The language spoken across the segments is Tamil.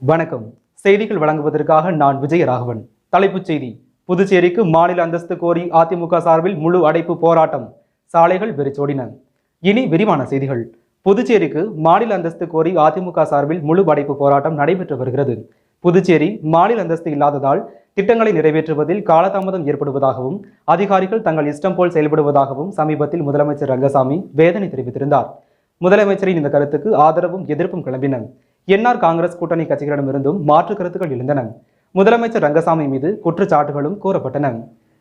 வணக்கம். செய்திகள் வழங்குவதற்காக நான் விஜயராகவன். தலைப்புச் செய்தி: புதுச்சேரிக்கு மாநில அந்தஸ்து கோரி அதிமுக சார்பில் முழு அடைப்பு போராட்டம், சாலைகள் வெறிச்சோடின. இனி விரிவான செய்திகள். புதுச்சேரிக்கு மாநில அந்தஸ்து கோரி அதிமுக சார்பில் முழு அடைப்பு போராட்டம் நடைபெற்று வருகிறது. புதுச்சேரி மாநில அந்தஸ்து இல்லாததால் திட்டங்களை நிறைவேற்றுவதில் காலதாமதம் ஏற்படுவதாகவும் அதிகாரிகள் தங்கள் இஷ்டம் போல் செயல்படுவதாகவும் சமீபத்தில் முதலமைச்சர் ரங்கசாமி வேதனை தெரிவித்திருந்தார். முதலமைச்சரின் இந்த கருத்துக்கு ஆதரவும் எதிர்ப்பும் கிளம்பின. என்ஆர் காங்கிரஸ் கூட்டணி கட்சிகளிடமிருந்தும் மாற்று கருத்துக்கள் எழுந்தன. முதலமைச்சர் ரங்கசாமி மீது குற்றச்சாட்டுகளும் கூறப்பட்டன.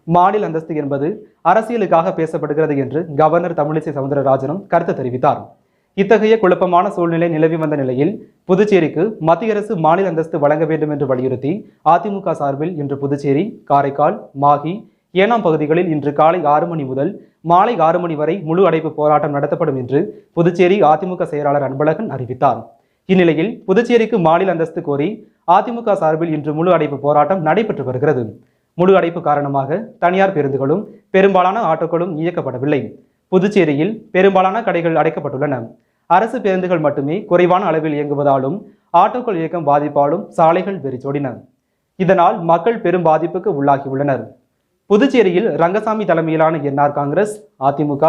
மாநில அந்தஸ்து என்பது அரசியலுக்காக பேசப்படுகிறது என்று கவர்னர் தமிழிசை சவுந்தரராஜனும் கருத்து தெரிவித்தார். இத்தகைய குழப்பமான சூழ்நிலை நிலவி வந்த நிலையில் புதுச்சேரிக்கு மத்திய அரசு மாநில அந்தஸ்து வழங்க வேண்டும் என்று வலியுறுத்தி அதிமுக சார்பில் இன்று புதுச்சேரி, காரைக்கால், மாஹி, ஏனாம் பகுதிகளில் இன்று காலை 6 மணி முதல் மாலை 6 மணி வரை முழு அடைப்பு போராட்டம் நடத்தப்படும் என்று புதுச்சேரி அதிமுக செயலாளர் அன்பழகன் அறிவித்தார். இந்நிலையில் புதுச்சேரிக்கு மாநில அந்தஸ்து கோரி அதிமுக சார்பில் இன்று முழு அடைப்பு போராட்டம் நடைபெற்று வருகிறது. முழு அடைப்பு காரணமாக தனியார் பேருந்துகளும் பெரும்பாலான ஆட்டோக்களும் இயக்கப்படவில்லை. புதுச்சேரியில் பெரும்பாலான கடைகள் அடைக்கப்பட்டுள்ளன. அரசு பேருந்துகள் மட்டுமே குறைவான அளவில் இயங்குவதாலும் ஆட்டோக்கள் இயக்கம் பாதிப்பாலும் சாலைகள் வெறிச்சோடின. இதனால் மக்கள் பெரும் பாதிப்புக்கு உள்ளாகியுள்ளனர். புதுச்சேரியில் ரங்கசாமி தலைமையிலான என்ஆர் காங்கிரஸ், அதிமுக,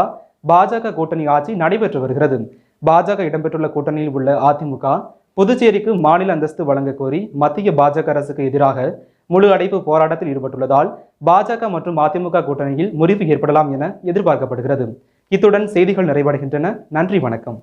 பாஜக கூட்டணி ஆட்சி நடைபெற்று வருகிறது. பாஜக இடம்பெற்றுள்ள கூட்டணியில் உள்ள அதிமுக புதுச்சேரிக்கு மாநில அந்தஸ்து வழங்க கோரி மத்திய பாஜக அரசுக்கு எதிராக முழு அடைப்பு போராட்டத்தில் ஈடுபட்டுள்ளதால் பாஜக மற்றும் அதிமுக கூட்டணியில் முறிவு ஏற்படலாம் என எதிர்பார்க்கப்படுகிறது. இத்துடன் செய்திகள் நிறைவடைகின்றன. நன்றி, வணக்கம்.